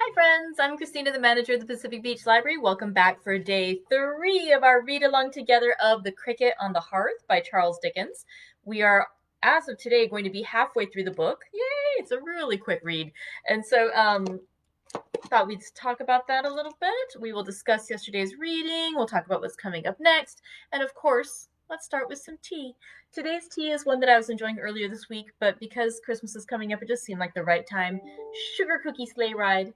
Hi friends, I'm Christina, the manager of the Pacific Beach Library. Welcome back for day 3 of our read along together of The Cricket on the Hearth by Charles Dickens. We are, as of today, going to be halfway through the book. Yay, it's a really quick read. And so thought we'd talk about that a little bit. We will discuss yesterday's reading. We'll talk about what's coming up next. And of course, let's start with some tea. Today's tea is one that I was enjoying earlier this week, but because Christmas is coming up, it just seemed like the right time. Sugar cookie sleigh ride.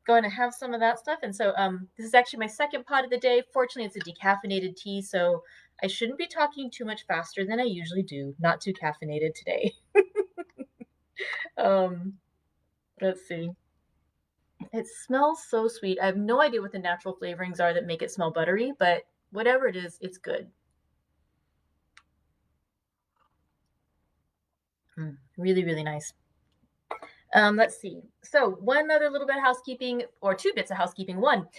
Going to have some of that stuff. And so this is actually my second pot of the day. Fortunately, it's a decaffeinated tea, so I shouldn't be talking too much faster than I usually do. Not too caffeinated today. Let's see. It smells so sweet. I have no idea what the natural flavorings are that make it smell buttery, but whatever it is, it's good. Really, really nice. Let's see. So one other little bit of housekeeping, or two bits of housekeeping. One,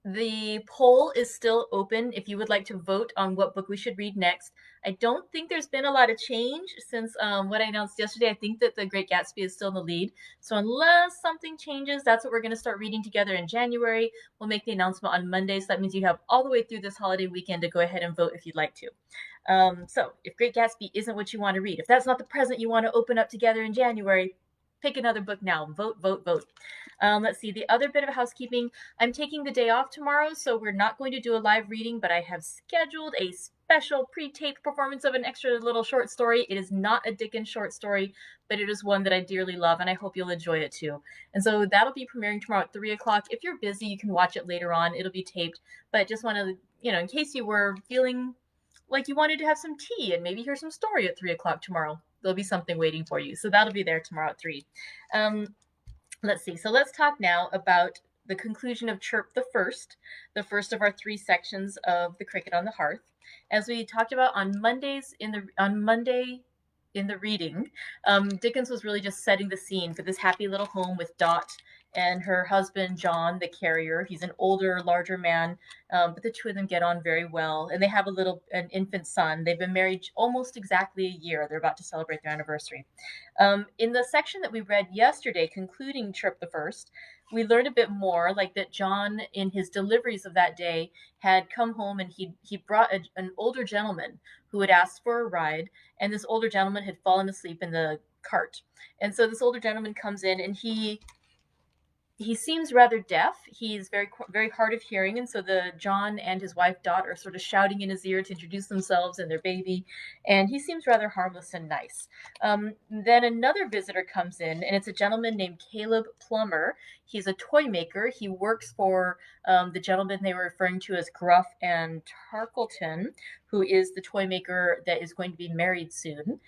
the poll is still open if you would like to vote on what book we should read next. I don't think there's been a lot of change since what I announced yesterday. I think that The Great Gatsby is still in the lead. So unless something changes, that's what we're going to start reading together in January. We'll make the announcement on Monday. So that means you have all the way through this holiday weekend to go ahead and vote if you'd like to. So if Great Gatsby isn't what you want to read, if that's not the present you want to open up together in January, pick another book now. Vote, vote, vote. Let's see, the other bit of housekeeping. I'm taking the day off tomorrow, so we're not going to do a live reading, but I have scheduled a special pre-taped performance of an extra little short story. It is not a Dickens short story, but it is one that I dearly love, and I hope you'll enjoy it too. And so that'll be premiering tomorrow at 3 o'clock. If you're busy, you can watch it later on. It'll be taped, but just want to, in case you were feeling like you wanted to have some tea and maybe hear some story at 3 o'clock tomorrow, there'll be something waiting for you. So that'll be there tomorrow at 3. Let's see. So let's talk now about the conclusion of Chirp the first of our 3 sections of The Cricket on the Hearth. As we talked about on Monday in the reading, Dickens was really just setting the scene for this happy little home with Dot and her husband, John, the carrier. He's an older, larger man, but the two of them get on very well. And they have an infant son. They've been married almost exactly a year. They're about to celebrate their anniversary. In the section that we read yesterday, concluding Chirp the First, we learned a bit more, like that John, in his deliveries of that day, had come home and he brought an older gentleman who had asked for a ride, and this older gentleman had fallen asleep in the cart. And so this older gentleman comes in, and he seems rather deaf. He's very, very hard of hearing, and so the John and his wife Dot are sort of shouting in his ear to introduce themselves and their baby, and he seems rather harmless and nice. Then another visitor comes in, and it's a gentleman named Caleb Plummer. He's a toy maker. He works for the gentleman they were referring to as Gruff and Tarkleton, who is the toy maker that is going to be married soon.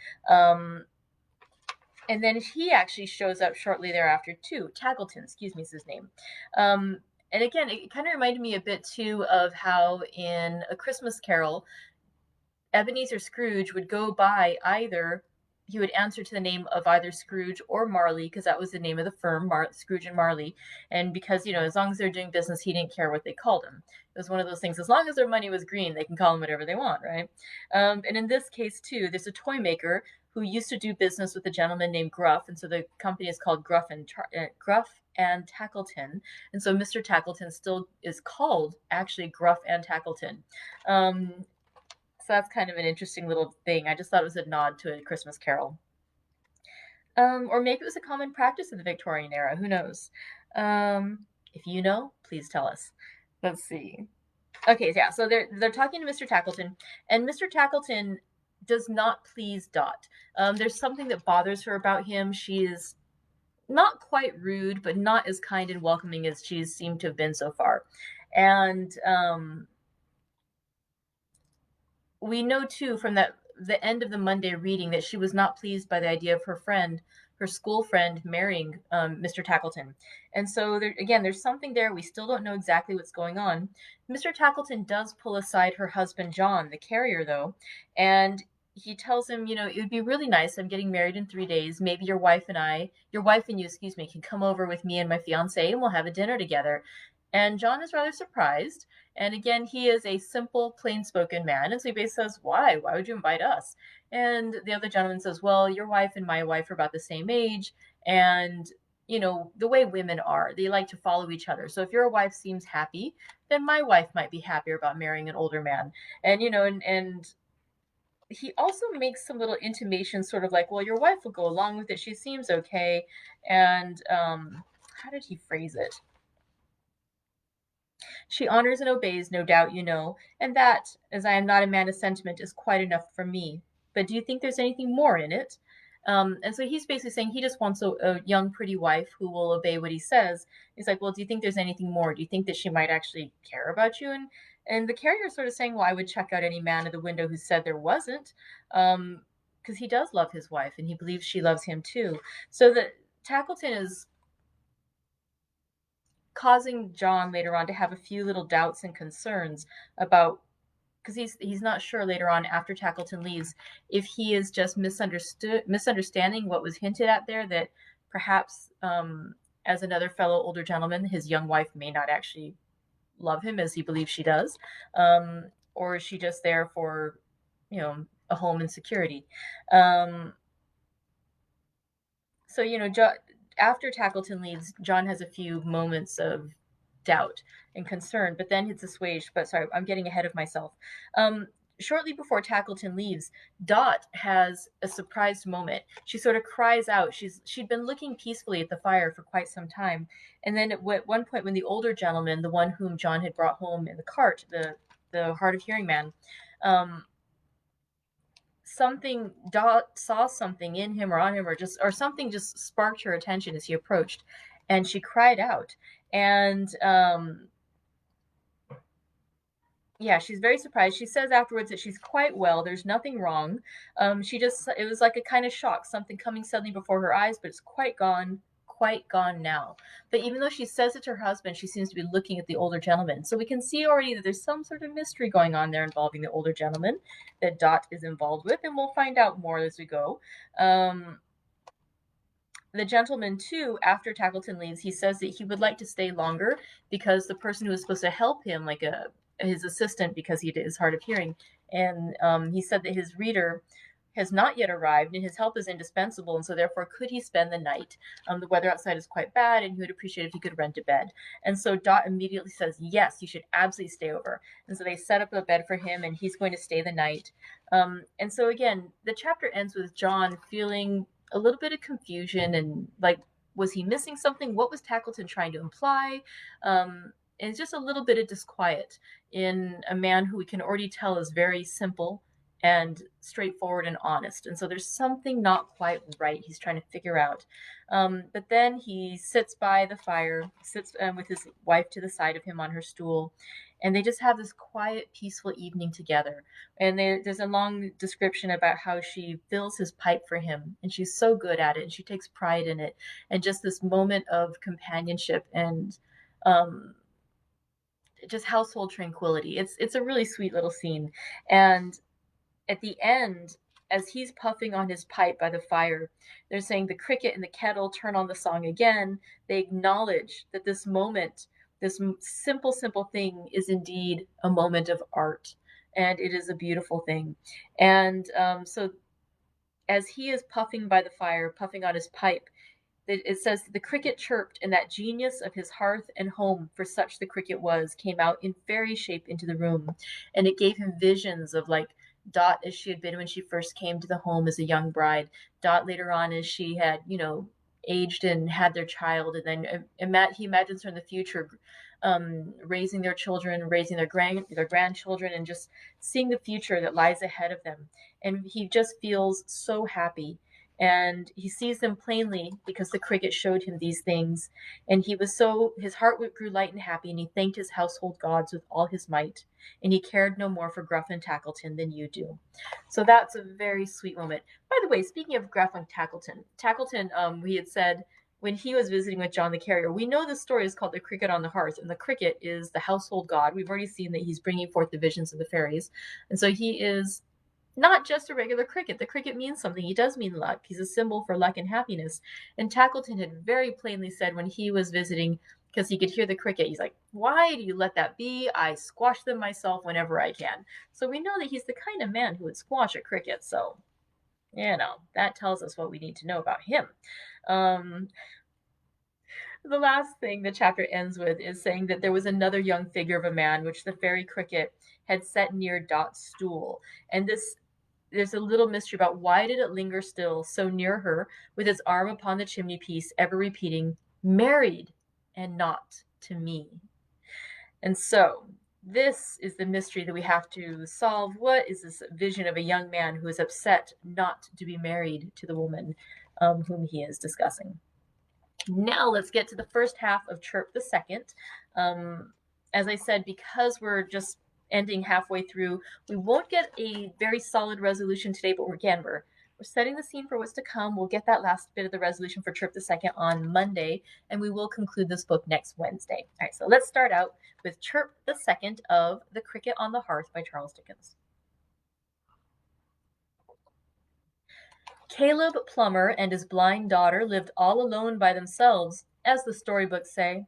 And then he actually shows up shortly thereafter too. Tackleton, excuse me, is his name. And again, it kind of reminded me a bit too of how in A Christmas Carol, Ebenezer Scrooge would go by he would answer to the name of either Scrooge or Marley, because that was the name of the firm, Scrooge and Marley. And because, as long as they're doing business, he didn't care what they called him. It was one of those things, as long as their money was green, they can call him whatever they want, right? And in this case, too, there's a toy maker who used to do business with a gentleman named Gruff, and so the company is called Gruff and Tackleton. And so Mr. Tackleton still is called, actually, Gruff and Tackleton. So that's kind of an interesting little thing. I just thought it was a nod to A Christmas Carol. Or maybe it was a common practice in the Victorian era. Who knows? If you know, please tell us. Let's see. Okay, yeah, so they're talking to Mr. Tackleton, and Mr. Tackleton does not please Dot. There's something that bothers her about him. She is not quite rude, but not as kind and welcoming as she's seemed to have been so far. And we know too from the end of the Monday reading that she was not pleased by the idea of her school friend marrying Mr. Tackleton. And so there's something there. We still don't know exactly what's going on. Mr. Tackleton does pull aside her husband, John, the carrier, though, and he tells him, it would be really nice. I'm getting married in 3 days. Maybe your wife and you, excuse me, can come over with me and my fiance and we'll have a dinner together. And John is rather surprised. And again, he is a simple, plain-spoken man. And so he basically says, why? Why would you invite us? And the other gentleman says, well, your wife and my wife are about the same age. And the way women are, they like to follow each other. So if your wife seems happy, then my wife might be happier about marrying an older man. And he also makes some little intimations, sort of like, well, your wife will go along with it. She seems okay. And how did he phrase it? She honors and obeys, no doubt and that, as I am not a man of sentiment, is quite enough for me. But do you think there's anything more in it? And so he's basically saying he just wants a young, pretty wife who will obey what he says. He's like, well, do you think there's anything more? Do you think that she might actually care about you? And the carrier is sort of saying, well, I would check out any man at the window who said there wasn't, because he does love his wife and he believes she loves him too. So that Tackleton is causing John later on to have a few little doubts and concerns about, because he's not sure later on after Tackleton leaves if he is just misunderstanding what was hinted at there, that perhaps as another fellow older gentleman, his young wife may not actually love him as he believes she does, or is she just there for a home and security. So after Tackleton leaves, John has a few moments of doubt and concern, but then it's assuaged. But sorry, I'm getting ahead of myself. Shortly before Tackleton leaves, Dot has a surprised moment. She sort of cries out. She'd been looking peacefully at the fire for quite some time, and then at one point, when the older gentleman, the one whom John had brought home in the cart, the hard of hearing man, Dot saw something in him or on him, or something just sparked her attention as he approached, and she cried out. And she's very surprised. She says afterwards that she's quite well. There's nothing wrong. It was like a kind of shock, something coming suddenly before her eyes, but it's quite gone now. But even though she says it to her husband, she seems to be looking at the older gentleman. So we can see already that there's some sort of mystery going on there involving the older gentleman that Dot is involved with, and we'll find out more as we go. The gentleman, too, after Tackleton leaves, he says that he would like to stay longer because the person who was supposed to help him, like his assistant, because he is hard of hearing, and he said that his reader has not yet arrived and his help is indispensable, and so therefore could he spend the night? The weather outside is quite bad and he would appreciate if he could rent a bed. And so Dot immediately says, yes, you should absolutely stay over. And so they set up a bed for him and he's going to stay the night. And so again, the chapter ends with John feeling a little bit of confusion and like, was he missing something? What was Tackleton trying to imply? And it's just a little bit of disquiet in a man who we can already tell is very simple and straightforward and honest. And so there's something not quite right he's trying to figure out. But then he sits by the fire, sits with his wife to the side of him on her stool, and they just have this quiet, peaceful evening together. And there's a long description about how she fills his pipe for him, and she's so good at it, and she takes pride in it, and just this moment of companionship and just household tranquility. It's a really sweet little scene. And at the end, as he's puffing on his pipe by the fire, they're saying the cricket and the kettle turn on the song again. They acknowledge that this moment, this simple thing, is indeed a moment of art, and it is a beautiful thing. And so as he is puffing by the fire, puffing on his pipe, it says the cricket chirped, and that genius of his hearth and home, for such the cricket was, came out in fairy shape into the room, and it gave him visions of like Dot as she had been when she first came to the home as a young bride, Dot later on as she had aged and had their child, and then he imagines her in the future raising their children, raising their grandchildren, and just seeing the future that lies ahead of them. And he just feels so happy. And he sees them plainly because the cricket showed him these things. And his heart grew light and happy, and he thanked his household gods with all his might. And he cared no more for Gruff and Tackleton than you do. So that's a very sweet moment. By the way, speaking of Gruff and Tackleton, we had said when he was visiting with John the Carrier, we know this story is called The Cricket on the Hearth, and the cricket is the household god. We've already seen that he's bringing forth the visions of the fairies. And so he is not just a regular cricket. The cricket means something. He does mean luck. He's a symbol for luck and happiness. And Tackleton had very plainly said when he was visiting, because he could hear the cricket, he's like, why do you let that be? I squash them myself whenever I can. So we know that he's the kind of man who would squash a cricket. So, that tells us what we need to know about him. The last thing the chapter ends with is saying that there was another young figure of a man which the fairy cricket had set near Dot's stool. And there's a little mystery about why did it linger still so near her with its arm upon the chimney piece, ever repeating, married and not to me. And so this is the mystery that we have to solve. What is this vision of a young man who is upset not to be married to the woman whom he is discussing? Now let's get to the first half of Chirp the Second. As I said, because we're just ending halfway through, we won't get a very solid resolution today, but we're setting the scene for what's to come. We'll get that last bit of the resolution for Chirp the Second on Monday, and we will conclude this book next Wednesday. All right, so let's start out with Chirp the Second of The Cricket on the Hearth by Charles Dickens. Caleb Plummer and his blind daughter lived all alone by themselves, as the storybooks say.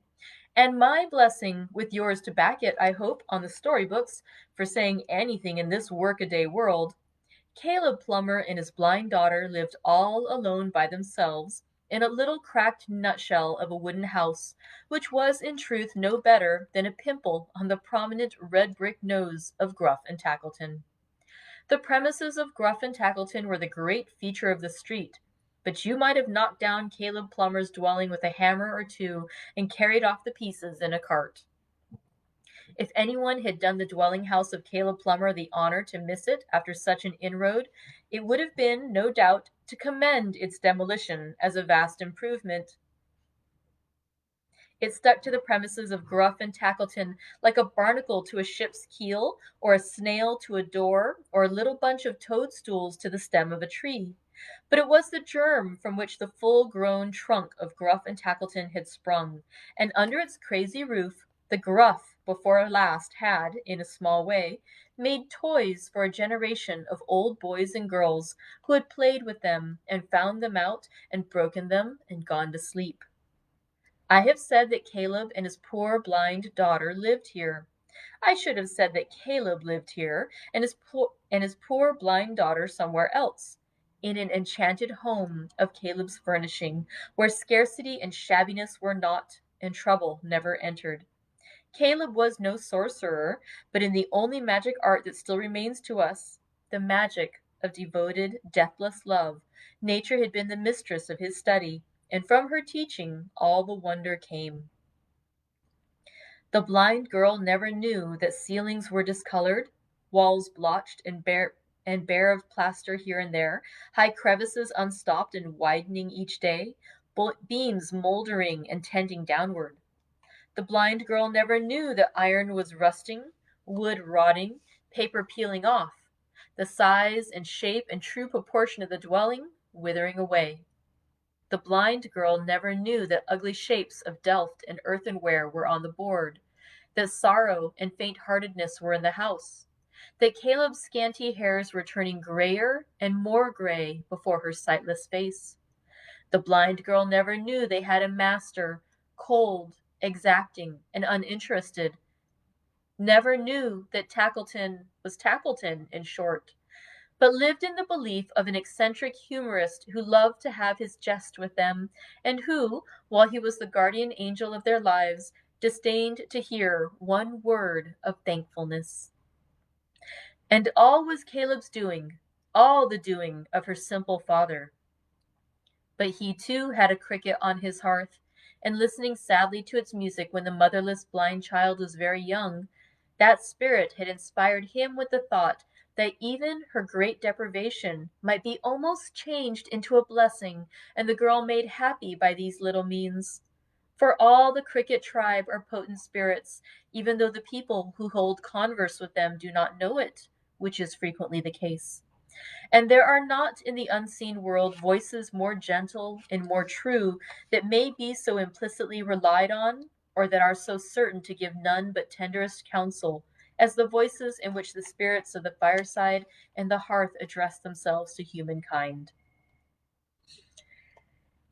And my blessing, with yours to back it, I hope, on the storybooks, for saying anything in this workaday world. Caleb Plummer and his blind daughter lived all alone by themselves in a little cracked nutshell of a wooden house, which was in truth no better than a pimple on the prominent red brick nose of Gruff and Tackleton. The premises of Gruff and Tackleton were the great feature of the street, but you might have knocked down Caleb Plummer's dwelling with a hammer or two and carried off the pieces in a cart. If anyone had done the dwelling house of Caleb Plummer the honor to miss it after such an inroad, it would have been, no doubt, to commend its demolition as a vast improvement. It stuck to the premises of Gruff and Tackleton like a barnacle to a ship's keel, or a snail to a door, or a little bunch of toadstools to the stem of a tree. But it was the germ from which the full-grown trunk of Gruff and Tackleton had sprung, and under its crazy roof the Gruff before last had, in a small way, made toys for a generation of old boys and girls who had played with them and found them out and broken them and gone to sleep. I have said that Caleb and his poor blind daughter lived here. I should have said that Caleb lived here, and his poor blind daughter somewhere else, in an enchanted home of Caleb's furnishing, where scarcity and shabbiness were not, and trouble never entered. Caleb was no sorcerer, but in the only magic art that still remains to us, the magic of devoted, deathless love, nature had been the mistress of his study, and from her teaching all the wonder came. The blind girl never knew that ceilings were discolored, walls blotched and bare of plaster here and there, high crevices unstopped and widening each day, beams moldering and tending downward. The blind girl never knew that iron was rusting, wood rotting, paper peeling off, the size and shape and true proportion of the dwelling withering away. The blind girl never knew that ugly shapes of delft and earthenware were on the board, that sorrow and faint-heartedness were in the house, that Caleb's scanty hairs were turning grayer and more gray before her sightless face. The blind girl never knew they had a master, cold, exacting, and uninterested, never knew that Tackleton was Tackleton, in short, but lived in the belief of an eccentric humorist who loved to have his jest with them, and who, while he was the guardian angel of their lives, disdained to hear one word of thankfulness. And all was Caleb's doing, all the doing of her simple father. But he too had a cricket on his hearth, and listening sadly to its music when the motherless blind child was very young, that spirit had inspired him with the thought that even her great deprivation might be almost changed into a blessing, and the girl made happy by these little means. For all the cricket tribe are potent spirits, even though the people who hold converse with them do not know it, which is frequently the case. And there are not in the unseen world voices more gentle and more true that may be so implicitly relied on, or that are so certain to give none but tenderest counsel, as the voices in which the spirits of the fireside and the hearth address themselves to humankind.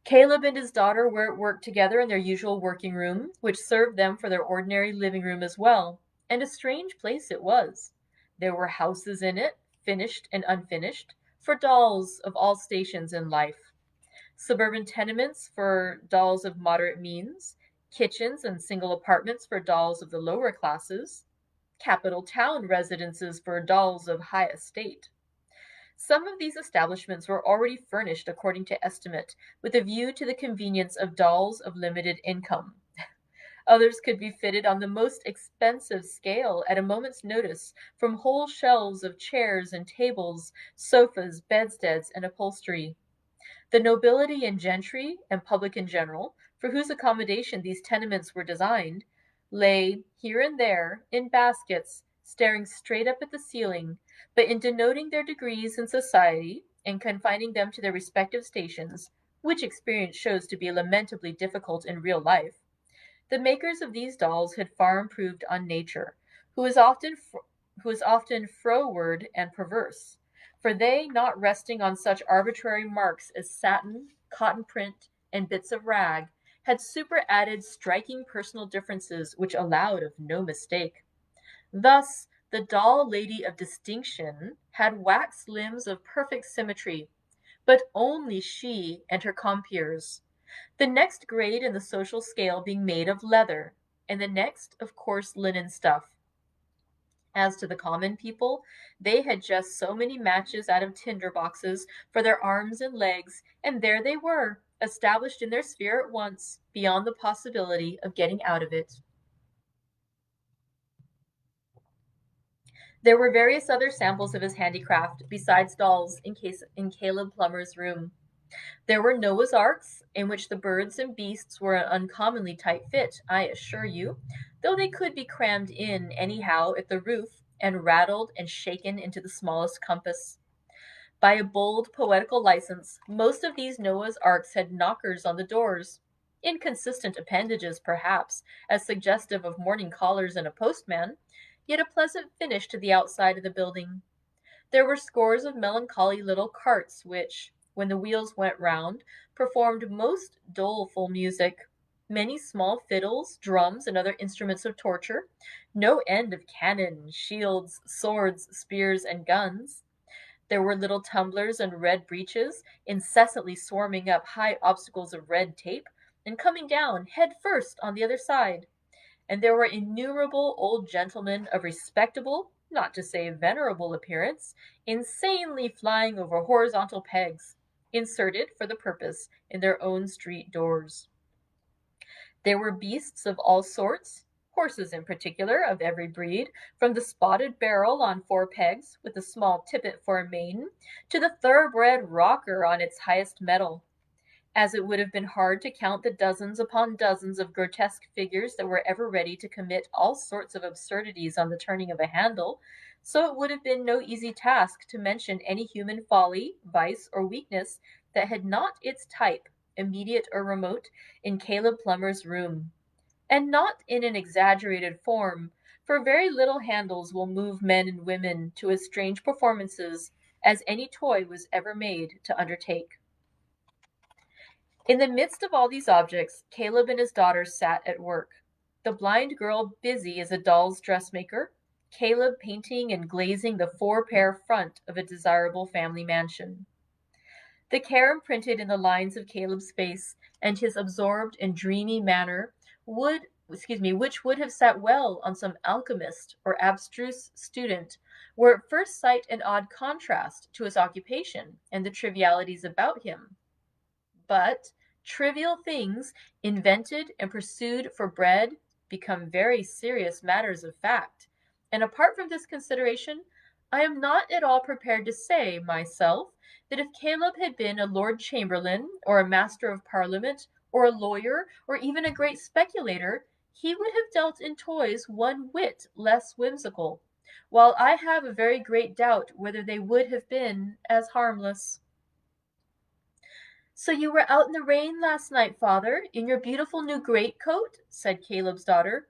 Caleb and his daughter were at work together in their usual working room, which served them for their ordinary living room as well, and a strange place it was. There were houses in it, finished and unfinished, for dolls of all stations in life. Suburban tenements for dolls of moderate means, kitchens and single apartments for dolls of the lower classes, capital town residences for dolls of high estate. Some of these establishments were already furnished according to estimate, with a view to the convenience of dolls of limited income. Others could be fitted on the most expensive scale at a moment's notice from whole shelves of chairs and tables, sofas, bedsteads, and upholstery. The nobility and gentry, and public in general, for whose accommodation these tenements were designed, lay, here and there, in baskets, staring straight up at the ceiling, but in denoting their degrees in society, and confining them to their respective stations, which experience shows to be lamentably difficult in real life, the makers of these dolls had far improved on nature, who is often froward and perverse, for they, not resting on such arbitrary marks as satin, cotton print, and bits of rag, had superadded striking personal differences which allowed of no mistake. Thus, the doll lady of distinction had wax limbs of perfect symmetry, but only she and her compeers, the next grade in the social scale being made of leather, and the next of coarse linen stuff. As to the common people, they had just so many matches out of tinder boxes for their arms and legs, and there they were, established in their sphere at once, beyond the possibility of getting out of it. There were various other samples of his handicraft, besides dolls, in Caleb Plummer's room. There were Noah's Arks, in which the birds and beasts were an uncommonly tight fit, I assure you, though they could be crammed in anyhow at the roof, and rattled and shaken into the smallest compass. By a bold poetical license, most of these Noah's Arks had knockers on the doors, inconsistent appendages, perhaps, as suggestive of morning callers and a postman, yet a pleasant finish to the outside of the building. There were scores of melancholy little carts which, when the wheels went round, performed most doleful music. Many small fiddles, drums, and other instruments of torture, no end of cannon, shields, swords, spears, and guns. There were little tumblers and red breeches, incessantly swarming up high obstacles of red tape, and coming down head first on the other side. And there were innumerable old gentlemen of respectable, not to say venerable appearance, insanely flying over horizontal pegs, inserted for the purpose in their own street doors. There were beasts of all sorts, horses in particular, of every breed, from the spotted barrel on 4 pegs, with a small tippet for a mane, to the thoroughbred rocker on its highest mettle. As it would have been hard to count the dozens upon dozens of grotesque figures that were ever ready to commit all sorts of absurdities on the turning of a handle, so it would have been no easy task to mention any human folly, vice, or weakness that had not its type, immediate or remote, in Caleb Plummer's room. And not in an exaggerated form, for very little handles will move men and women to as strange performances as any toy was ever made to undertake. In the midst of all these objects, Caleb and his daughter sat at work. The blind girl busy as a doll's dressmaker, Caleb painting and glazing the 4-pair front of a desirable family mansion. The care imprinted in the lines of Caleb's face and his absorbed and dreamy manner which would have sat well on some alchemist or abstruse student, were at first sight an odd contrast to his occupation and the trivialities about him. But trivial things, invented and pursued for bread, become very serious matters of fact, and apart from this consideration, I am not at all prepared to say, myself, that if Caleb had been a Lord Chamberlain, or a Master of Parliament, or a lawyer, or even a great speculator, he would have dealt in toys one whit less whimsical, while I have a very great doubt whether they would have been as harmless. "So you were out in the rain last night, father, in your beautiful new greatcoat?" said Caleb's daughter.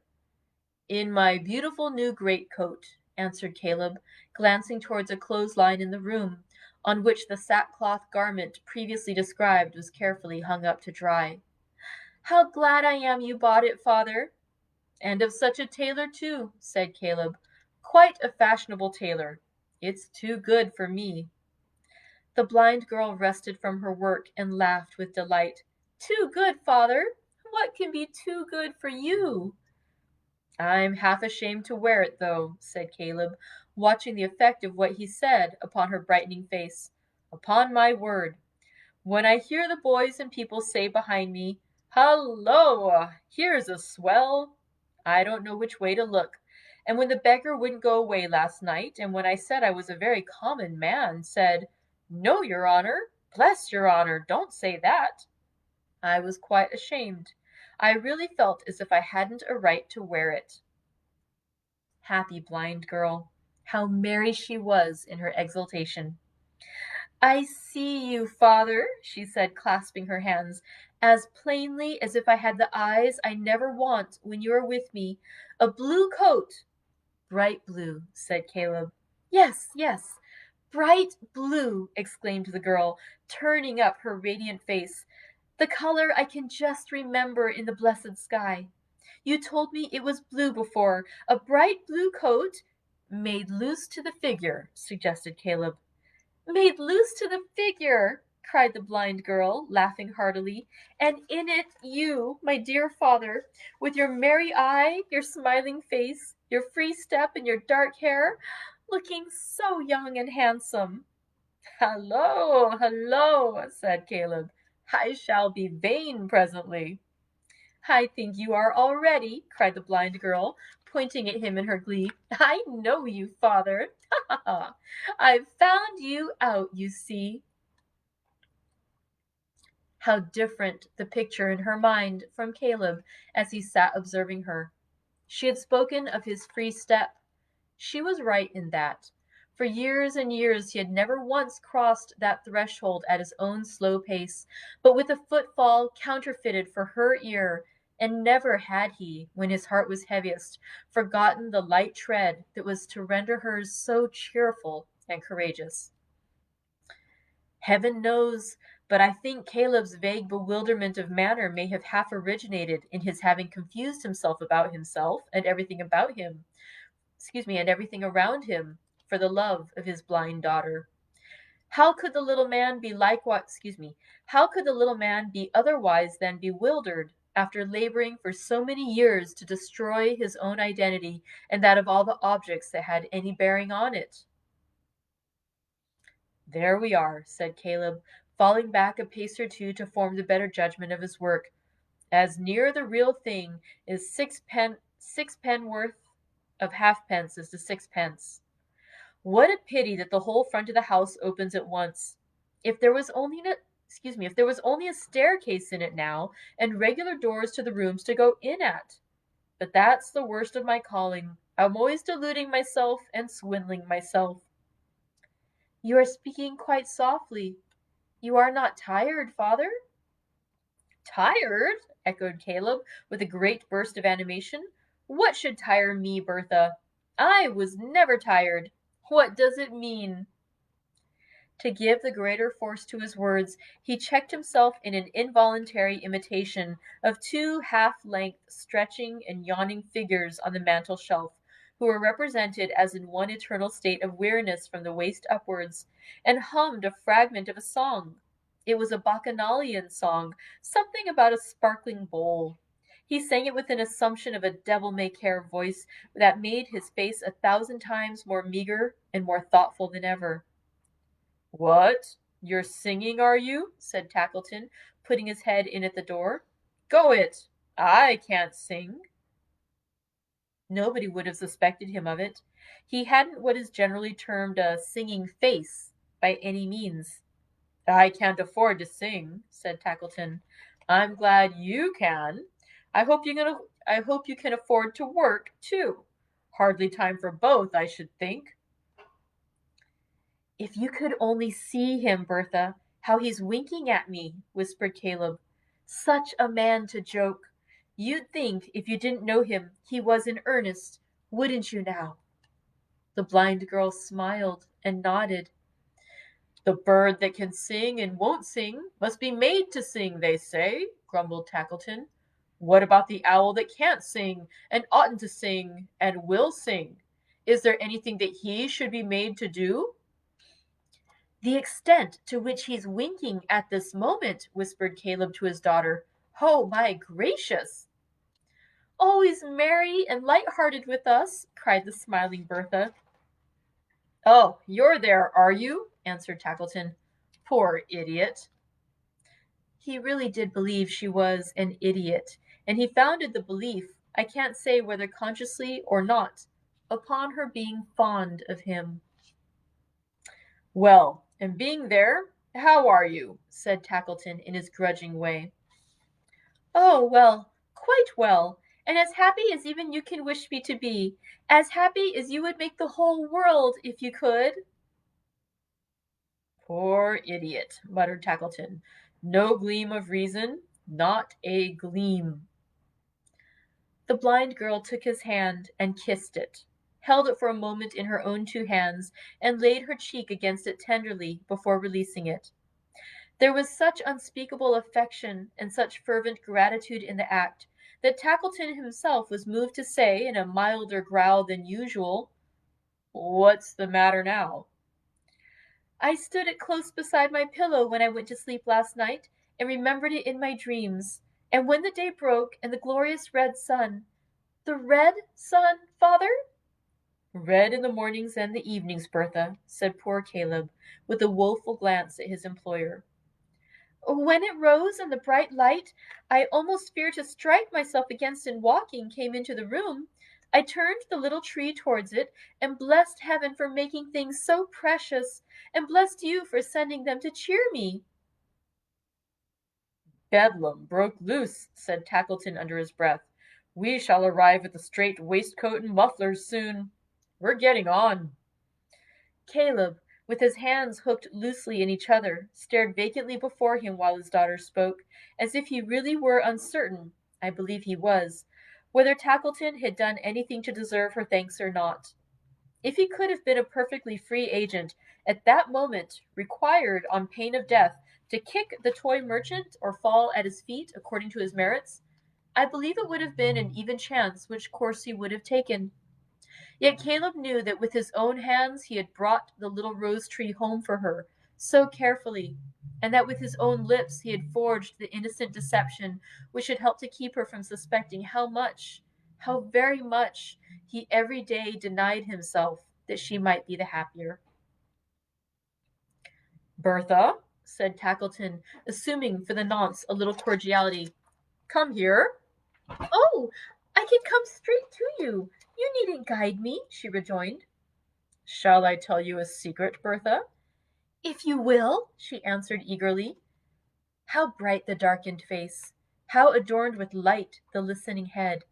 "In my beautiful new greatcoat," answered Caleb, glancing towards a clothesline in the room, on which the sackcloth garment previously described was carefully hung up to dry. "How glad I am you bought it, father." "And of such a tailor, too," said Caleb. "Quite a fashionable tailor. It's too good for me." The blind girl rested from her work and laughed with delight. "Too good, father? what can be too good for you?" "I'm half ashamed to wear it, though," said Caleb, watching the effect of what he said upon her brightening face. "Upon my word, when I hear the boys and people say behind me, 'Halloa, here's a swell,' I don't know which way to look. And when the beggar wouldn't go away last night, and when I said I was a very common man, said, 'No, your honor, bless your honor, don't say that,' I was quite ashamed. I really felt as if I hadn't a right to wear it." Happy blind girl! How merry she was in her exultation. "I see you, father," she said, clasping her hands, "as plainly as if I had the eyes I never want when you are with me. A blue coat." "Bright blue," said Caleb. "Yes, yes, bright blue," exclaimed the girl, turning up her radiant face. "The color I can just remember in the blessed sky. You told me it was blue before. A bright blue coat—" "Made loose to the figure," suggested Caleb. "Made loose to the figure!" cried the blind girl, laughing heartily. "And in it you, my dear father, with your merry eye, your smiling face, your free step, and your dark hair, looking so young and handsome." "Hallo, hallo," said Caleb. "I shall be vain presently." "I think you are already," cried the blind girl, pointing at him in her glee. "I know you, father. Ha, ha, ha! I've found you out, you see." How different the picture in her mind from Caleb as he sat observing her. She had spoken of his free step. She was right in that. For years and years he had never once crossed that threshold at his own slow pace, but with a footfall counterfeited for her ear, and never had he, when his heart was heaviest, forgotten the light tread that was to render hers so cheerful and courageous. Heaven knows, but I think Caleb's vague bewilderment of manner may have half originated in his having confused himself about himself and everything about him, and everything around him, for the love of his blind daughter. How could the little man be how could the little man be otherwise than bewildered, after laboring for so many years to destroy his own identity and that of all the objects that had any bearing on it? "There we are," said Caleb, falling back a pace or two to form the better judgment of his work. "As near the real thing is sixpenworth of halfpence is to sixpence. What a pity that the whole front of the house opens at once. If there was only a staircase in it now, and regular doors to the rooms to go in at. But that's the worst of my calling. I'm always deluding myself and swindling myself." "You are speaking quite softly. You are not tired, father?" "Tired?" echoed Caleb, with a great burst of animation. "What should tire me, Bertha? I was never tired. What does it mean?" To give the greater force to his words, he checked himself in an involuntary imitation of two half-length stretching and yawning figures on the mantel-shelf, who were represented as in one eternal state of weariness from the waist upwards, and hummed a fragment of a song. It was a bacchanalian song, something about a sparkling bowl. He sang it with an assumption of a devil-may-care voice that made his face 1,000 times more meagre and more thoughtful than ever. "What? You're singing, are you?" said Tackleton, putting his head in at the door. "Go it! I can't sing." Nobody would have suspected him of it. He hadn't what is generally termed a singing face, by any means. "I can't afford to sing," said Tackleton. "I'm glad you can. I hope you can afford to work, too. Hardly time for both, I should think." "If you could only see him, Bertha, how he's winking at me," whispered Caleb. "Such a man to joke. You'd think, if you didn't know him, he was in earnest, wouldn't you now?" The blind girl smiled and nodded. "The bird that can sing and won't sing must be made to sing, they say," grumbled Tackleton. "What about the owl that can't sing and oughtn't to sing and will sing? Is there anything that he should be made to do?" "The extent to which he's winking at this moment," whispered Caleb to his daughter. Oh, my gracious! Always merry and light-hearted with us, cried the smiling Bertha. Oh, you're there, are you? Answered Tackleton. Poor idiot. He really did believe she was an idiot, and he founded the belief, I can't say whether consciously or not, upon her being fond of him. Well, and being there, how are you? Said Tackleton in his grudging way. Oh, well, quite well, and as happy as even you can wish me to be, as happy as you would make the whole world if you could. Poor idiot, muttered Tackleton. No gleam of reason, not a gleam. The blind girl took his hand and kissed it, held it for a moment in her own two hands, and laid her cheek against it tenderly before releasing it. There was such unspeakable affection and such fervent gratitude in the act that Tackleton himself was moved to say, in a milder growl than usual, "What's the matter now?" I stood it close beside my pillow when I went to sleep last night, and remembered it in my dreams. And when the day broke, and the glorious red sun— the red sun, father? Red in the mornings and the evenings, Bertha, said poor Caleb, with a woeful glance at his employer. When it rose and the bright light I almost feared to strike myself against in walking came into the room, I turned the little tree towards it, and blessed heaven for making things so precious, and blessed you for sending them to cheer me. Bedlam broke loose, said Tackleton under his breath. We shall arrive at the strait waistcoat and mufflers soon. We're getting on. Caleb, with his hands hooked loosely in each other, stared vacantly before him while his daughter spoke, as if he really were uncertain— I believe he was— whether Tackleton had done anything to deserve her thanks or not. If he could have been a perfectly free agent, at that moment, required, on pain of death, to kick the toy merchant or fall at his feet according to his merits, I believe it would have been an even chance which course he would have taken. Yet Caleb knew that with his own hands he had brought the little rose tree home for her, so carefully, and that with his own lips he had forged the innocent deception which had helped to keep her from suspecting how much, how very much, he every day denied himself that she might be the happier. Bertha, said Tackleton, assuming for the nonce a little cordiality, come here. Oh, I can come straight to you. You needn't guide me, she rejoined. Shall I tell you a secret, Bertha? If you will, she answered eagerly. How bright the darkened face! How adorned with light the listening head!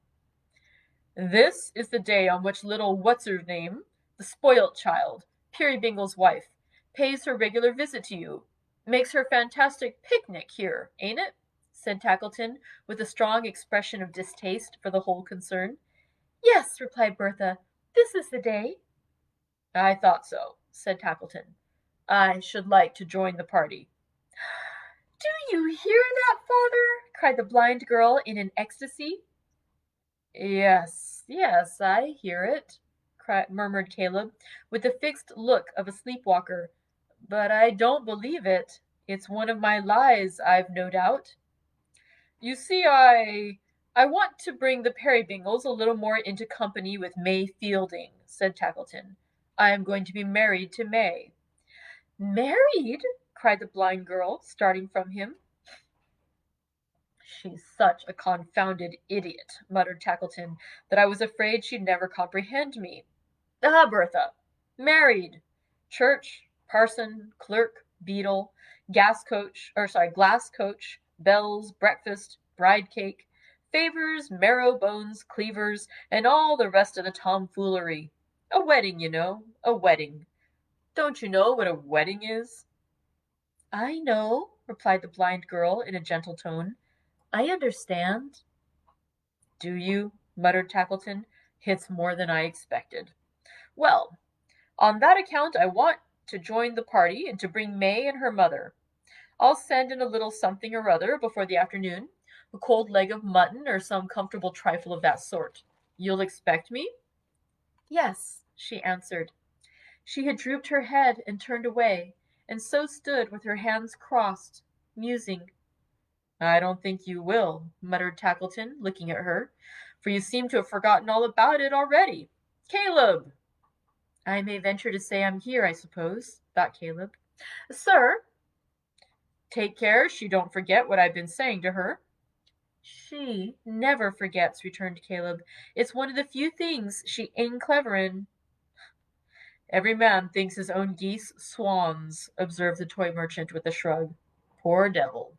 This is the day on which little What's-her-name, the spoilt child, Peerybingle's wife, pays her regular visit to you. Makes her fantastic picnic here, ain't it? Said Tackleton, with a strong expression of distaste for the whole concern. Yes, replied Bertha, this is the day. I thought so, said Tackleton. I should like to join the party. Do you hear that, father? Cried the blind girl in an ecstasy. Yes, yes, I hear it, murmured Caleb, with the fixed look of a sleepwalker. But I don't believe it. It's one of my lies, I've no doubt. You see, I want to bring the Perrybingles a little more into company with May Fielding, said Tackleton. I am going to be married to May. Married? Cried the blind girl, starting from him. She's such a confounded idiot, muttered Tackleton, that I was afraid she'd never comprehend me. Ah, Bertha! Married! Church, parson, clerk, beadle, glass coach, bells, breakfast, bride cake, favors, marrow bones, cleavers, and all the rest of the tomfoolery. A wedding, you know, a wedding. Don't you know what a wedding is? I know, replied the blind girl in a gentle tone. I understand. Do you? Muttered Tackleton. It's more than I expected. Well, on that account I want to join the party and to bring May and her mother. I'll send in a little something or other before the afternoon, a cold leg of mutton or some comfortable trifle of that sort. You'll expect me? Yes, she answered. She had drooped her head and turned away, and so stood with her hands crossed, musing. I don't think you will, muttered Tackleton, looking at her, for you seem to have forgotten all about it already. Caleb! I may venture to say I'm here, I suppose, thought Caleb. Sir! Take care she don't forget what I've been saying to her. She never forgets, returned Caleb. It's one of the few things she ain't clever in. Every man thinks his own geese swans, observed the toy merchant with a shrug. Poor devil.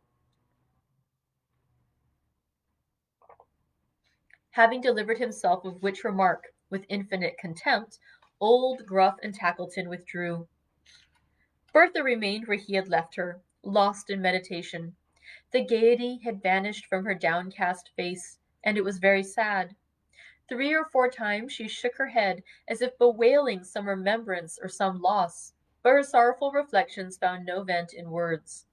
Having delivered himself of which remark with infinite contempt, old Gruff and Tackleton withdrew. Bertha remained where he had left her, lost in meditation. The gaiety had vanished from her downcast face, and it was very sad. 3 or 4 times she shook her head as if bewailing some remembrance or some loss, but her sorrowful reflections found no vent in words.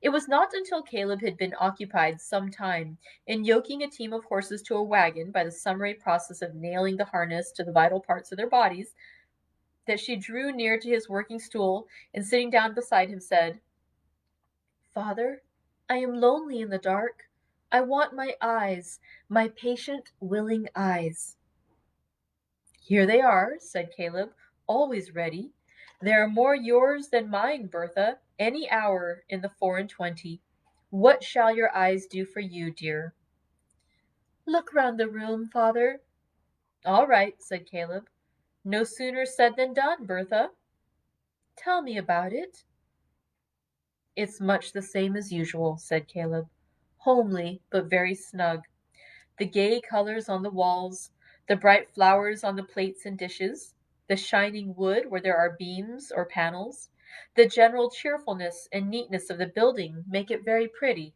It was not until Caleb had been occupied some time in yoking a team of horses to a wagon by the summary process of nailing the harness to the vital parts of their bodies that she drew near to his working stool and sitting down beside him said, Father, I am lonely in the dark. I want my eyes, my patient, willing eyes. Here they are, said Caleb, always ready. They are more yours than mine, Bertha, any hour in the 4 and 20. What shall your eyes do for you, dear? Look round the room, father. All right, said Caleb. No sooner said than done, Bertha. Tell me about it. It's much the same as usual, said Caleb. Homely, but very snug. The gay colors on the walls, the bright flowers on the plates and dishes, the shining wood where there are beams or panels, the general cheerfulness and neatness of the building make it very pretty.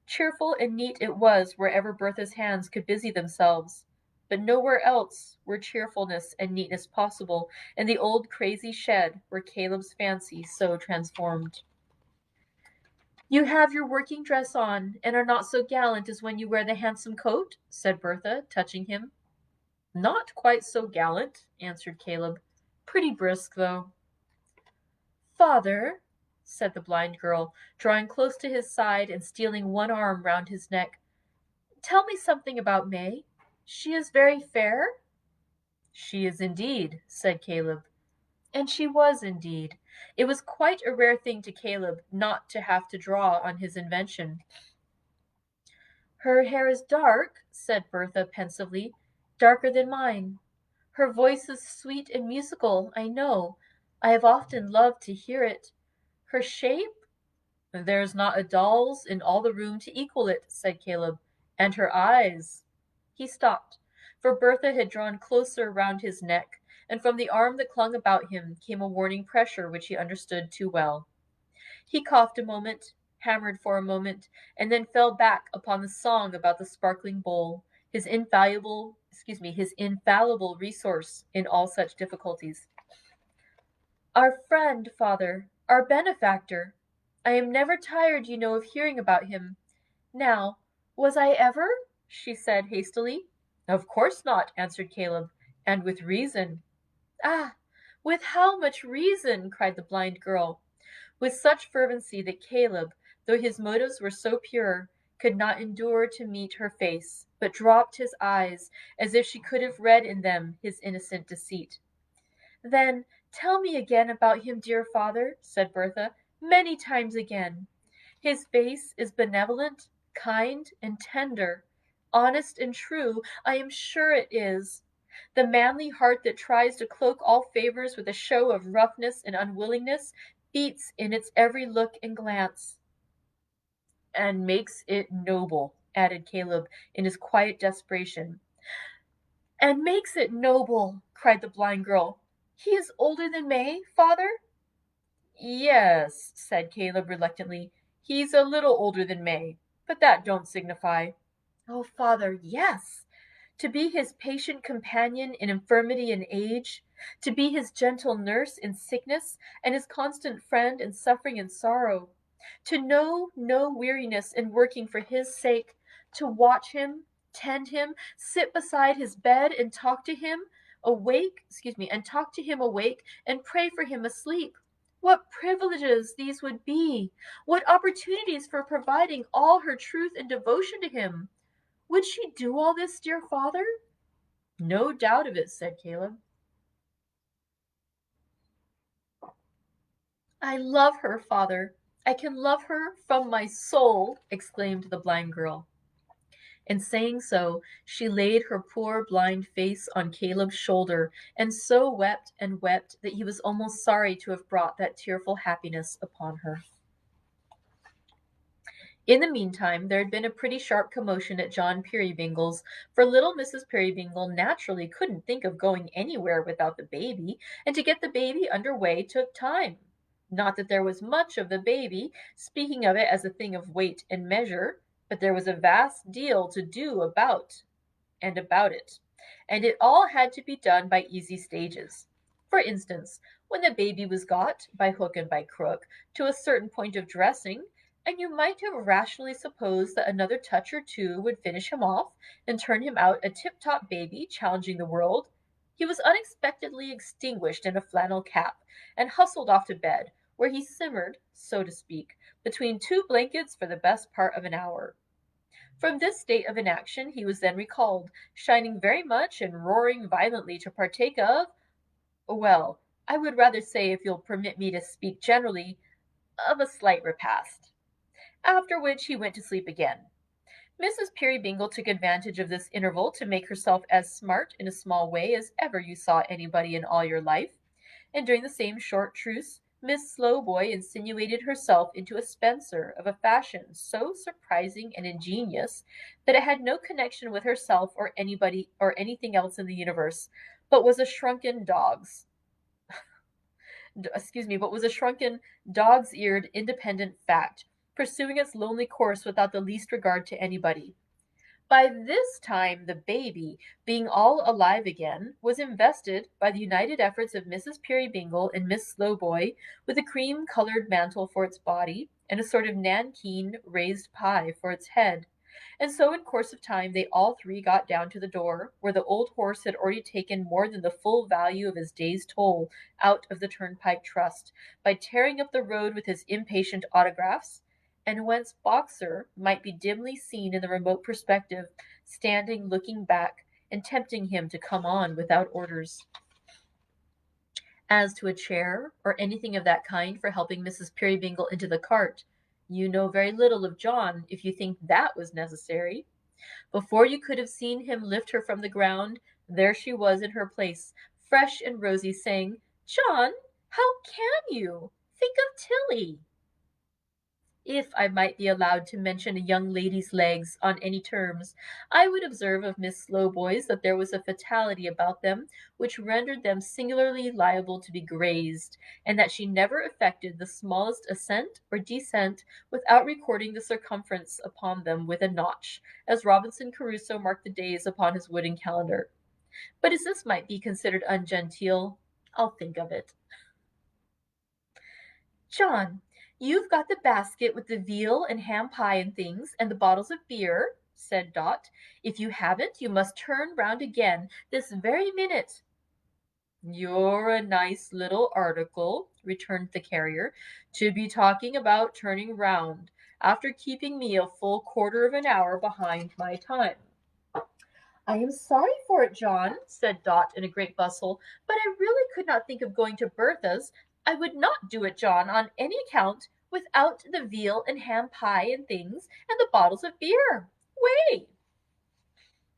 Cheerful and neat it was wherever Bertha's hands could busy themselves, but nowhere else were cheerfulness and neatness possible in the old crazy shed where Caleb's fancy so transformed. You have your working dress on, and are not so gallant as when you wear the handsome coat, said Bertha, touching him. Not quite so gallant, answered Caleb. Pretty brisk, though. Father, said the blind girl, drawing close to his side and stealing one arm round his neck, tell me something about May. She is very fair? She is indeed, said Caleb. And she was indeed. It was quite a rare thing to Caleb not to have to draw on his invention. Her hair is dark, said Bertha pensively, darker than mine. Her voice is sweet and musical, I know. I have often loved to hear it. Her shape? There's not a doll's in all the room to equal it, said Caleb. And her eyes. He stopped, for Bertha had drawn closer round his neck, and from the arm that clung about him came a warning pressure which he understood too well. He coughed a moment, hammered for a moment, and then fell back upon the song about the sparkling bowl, his infallible resource in all such difficulties. Our friend, father, our benefactor. I am never tired, you know, of hearing about him. Now, was I ever? She said hastily. Of course not, answered Caleb, and with reason. Ah, with how much reason? Cried the blind girl, with such fervency that Caleb, though his motives were so pure, could not endure to meet her face, but dropped his eyes as if she could have read in them his innocent deceit. Then tell me again about him, dear father, said Bertha, many times again. His face is benevolent, kind, and tender, honest and true, I am sure it is. The manly heart that tries to cloak all favors with a show of roughness and unwillingness beats in its every look and glance. And makes it noble, added Caleb in his quiet desperation. And makes it noble, cried the blind girl. He is older than May, father? Yes, said Caleb reluctantly. He's a little older than May, but that don't signify. Oh, father, yes. To be his patient companion in infirmity and age, to be his gentle nurse in sickness, and his constant friend in suffering and sorrow, to know no weariness in working for his sake, to watch him, tend him, sit beside his bed and talk to him awake, and pray for him asleep. What privileges these would be! What opportunities for providing all her truth and devotion to him! Would she do all this, dear father? No doubt of it, said Caleb. I love her, father. I can love her from my soul, exclaimed the blind girl. And saying so, she laid her poor blind face on Caleb's shoulder, and so wept and wept that he was almost sorry to have brought that tearful happiness upon her. In the meantime, there had been a pretty sharp commotion at John Peerybingle's, for little Mrs. Peerybingle naturally couldn't think of going anywhere without the baby, and to get the baby under way took time. Not that there was much of the baby, speaking of it as a thing of weight and measure, but there was a vast deal to do about it, and it all had to be done by easy stages. For instance, when the baby was got, by hook and by crook, to a certain point of dressing, and you might have rationally supposed that another touch or two would finish him off and turn him out a tip-top baby challenging the world, he was unexpectedly extinguished in a flannel cap and hustled off to bed, where he simmered, so to speak, between two blankets for the best part of an hour. From this state of inaction he was then recalled, shining very much and roaring violently to partake of, well, I would rather say, if you'll permit me to speak generally, of a slight repast. After which he went to sleep again. Mrs. Peerybingle took advantage of this interval to make herself as smart in a small way as ever you saw anybody in all your life, and during the same short truce Miss Slowboy insinuated herself into a Spencer of a fashion so surprising and ingenious that it had no connection with herself or anybody or anything else in the universe, but was a shrunken dog's-eared, independent fact, pursuing its lonely course without the least regard to anybody. By this time the baby, being all alive again, was invested, by the united efforts of Mrs. Peerybingle and Miss Slowboy, with a cream-coloured mantle for its body, and a sort of nankeen raised pie for its head. And so in course of time they all three got down to the door, where the old horse had already taken more than the full value of his day's toll out of the turnpike trust, by tearing up the road with his impatient autographs, and whence Boxer might be dimly seen in the remote perspective, standing looking back, and tempting him to come on without orders. As to a chair, or anything of that kind for helping Mrs. Peerybingle into the cart, you know very little of John, if you think that was necessary. Before you could have seen him lift her from the ground, there she was in her place, fresh and rosy, saying, "John, how can you? Think of Tilly." If I might be allowed to mention a young lady's legs on any terms, I would observe of Miss Slowboy's that there was a fatality about them which rendered them singularly liable to be grazed, and that she never effected the smallest ascent or descent without recording the circumference upon them with a notch, as Robinson Crusoe marked the days upon his wooden calendar. But as this might be considered ungenteel, I'll think of it. "John, you've got the basket with the veal and ham pie and things, and the bottles of beer," said Dot. "If you haven't, you must turn round again, this very minute." "You're a nice little article," returned the carrier, "to be talking about turning round, after keeping me a full quarter of an hour behind my time." "I am sorry for it, John," said Dot in a great bustle, "but I really could not think of going to Bertha's. I would not do it, John, on any account, without the veal and ham pie and things, and the bottles of beer. Way!"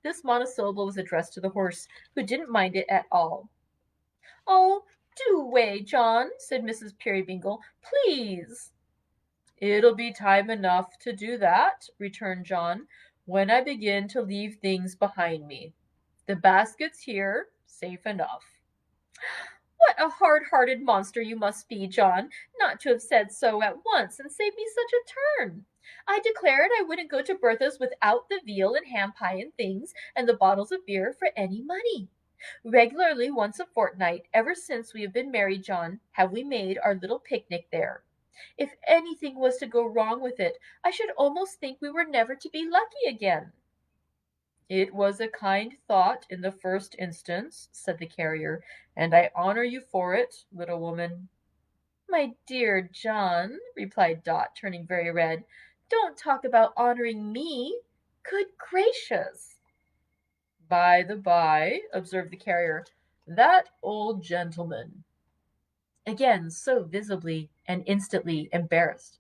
This monosyllable was addressed to the horse, who didn't mind it at all. "Oh, do way, John," said Mrs. Peerybingle, "please." "It'll be time enough to do that," returned John, "when I begin to leave things behind me. The basket's here, safe enough." "What a hard-hearted monster you must be, John, not to have said so at once and saved me such a turn. I declared I wouldn't go to Bertha's without the veal and ham pie and things, and the bottles of beer, for any money. Regularly once a fortnight, ever since we have been married, John, have we made our little picnic there. If anything was to go wrong with it, I should almost think we were never to be lucky again." "It was a kind thought in the first instance," said the carrier, "and I honor you for it, little woman." My dear John, replied Dot, turning very red, don't talk about honoring me. Good gracious! By the by, observed the carrier, that old gentleman, again so visibly and instantly embarrassed.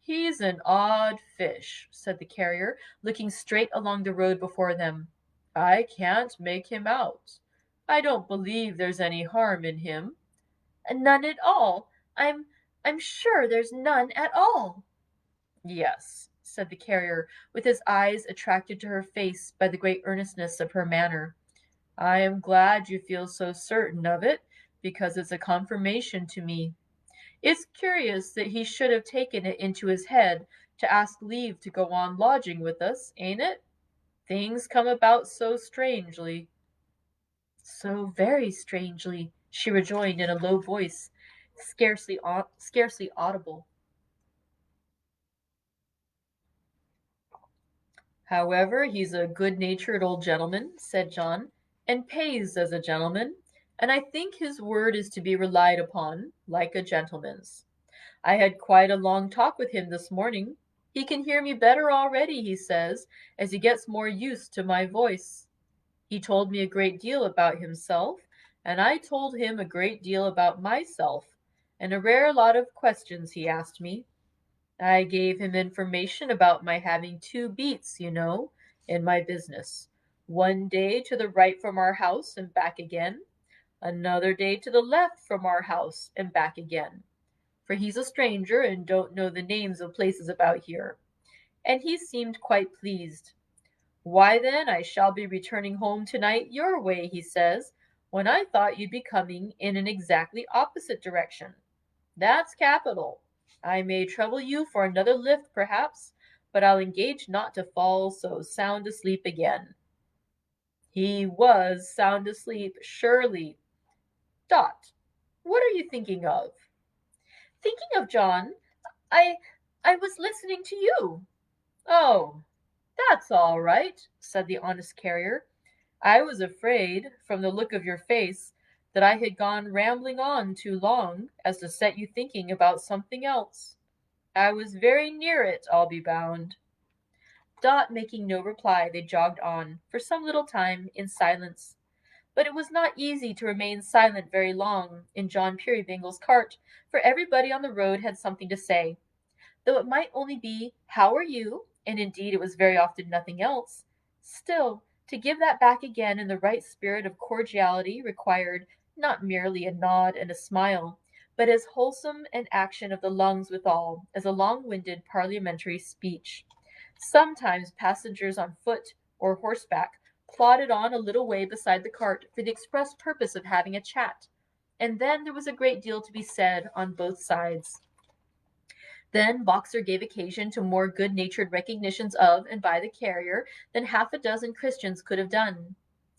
He's an odd fish, said the carrier, looking straight along the road before them. I can't make him out. I don't believe there's any harm in him. None at all. I'm sure there's none at all. Yes, said the carrier, with his eyes attracted to her face by the great earnestness of her manner. I am glad you feel so certain of it, because it's a confirmation to me. It's curious that he should have taken it into his head to ask leave to go on lodging with us, ain't it? Things come about so strangely. So very strangely, she rejoined in a low voice, scarcely audible. However, he's a good-natured old gentleman, said John, and pays as a gentleman, and I think his word is to be relied upon, like a gentleman's. I had quite a long talk with him this morning. He can hear me better already, he says, as he gets more used to my voice. He told me a great deal about himself, and I told him a great deal about myself, and a rare lot of questions he asked me. I gave him information about my having two beats, you know, in my business. One day to the right from our house and back again, another day to the left from our house and back again, for he's a stranger and don't know the names of places about here. And he seemed quite pleased. Why then, I shall be returning home tonight your way, he says, when I thought you'd be coming in an exactly opposite direction. That's capital. I may trouble you for another lift, perhaps, but I'll engage not to fall so sound asleep again. He was sound asleep, surely. Dot, what are you thinking of? Thinking of John. I I was listening to you. Oh, that's all right, said the honest carrier. I was afraid, from the look of your face, that I had gone rambling on too long as to set you thinking about something else. I was very near it, I'll be bound. Dot making no reply, they jogged on, for some little time, in silence. But it was not easy to remain silent very long in John Peerybingle's cart, for everybody on the road had something to say. Though it might only be, "How are you?" and indeed it was very often nothing else, still, to give that back again in the right spirit of cordiality required not merely a nod and a smile, but as wholesome an action of the lungs withal as a long-winded parliamentary speech. Sometimes passengers on foot or horseback plodded on a little way beside the cart for the express purpose of having a chat, and then there was a great deal to be said on both sides. Then Boxer gave occasion to more good-natured recognitions of and by the carrier than half a dozen Christians could have done.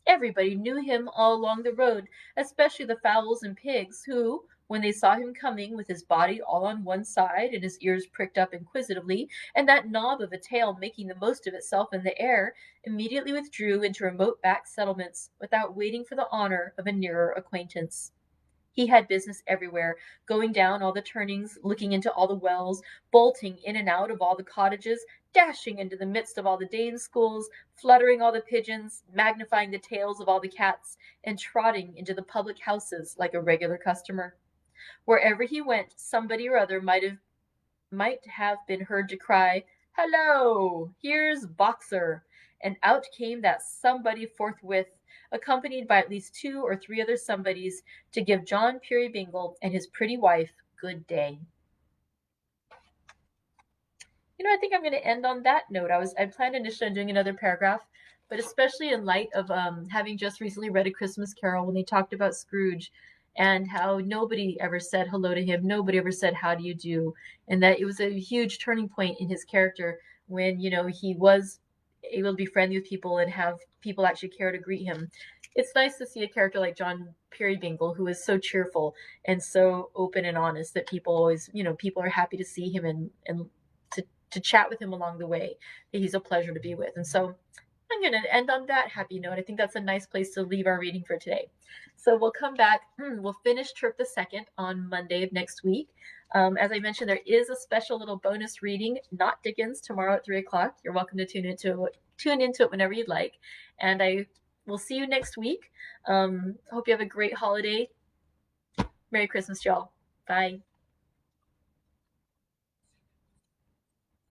Everybody knew him all along the road, especially the fowls and pigs, who, when they saw him coming with his body all on one side and his ears pricked up inquisitively, and that knob of a tail making the most of itself in the air, immediately withdrew into remote back settlements without waiting for the honor of a nearer acquaintance. He had business everywhere, going down all the turnings, looking into all the wells, bolting in and out of all the cottages, dashing into the midst of all the day schools, fluttering all the pigeons, magnifying the tails of all the cats, and trotting into the public houses like a regular customer. Wherever he went, somebody or other might have been heard to cry, "Hello, here's Boxer," and out came that somebody forthwith, accompanied by at least two or three other somebodies, to give John Peerybingle and his pretty wife good day. I think I'm going to end on that note. I planned initially on doing another paragraph, but especially in light of having just recently read A Christmas Carol when they talked about Scrooge and how nobody ever said hello to him, nobody ever said how do you do, and that it was a huge turning point in his character when he was able to be friendly with people and have people actually care to greet him. It's nice to see a character like John Peerybingle who is so cheerful and so open and honest that people always, people are happy to see him and to chat with him along the way. He's a pleasure to be with. And so I'm going to end on that happy note. I think that's a nice place to leave our reading for today. So we'll come back. We'll finish Chirp the Second on Monday of next week. As I mentioned, there is a special little bonus reading, not Dickens, tomorrow at 3 o'clock. You're welcome to tune into it whenever you'd like. And I will see you next week. Hope you have a great holiday. Merry Christmas, y'all. Bye.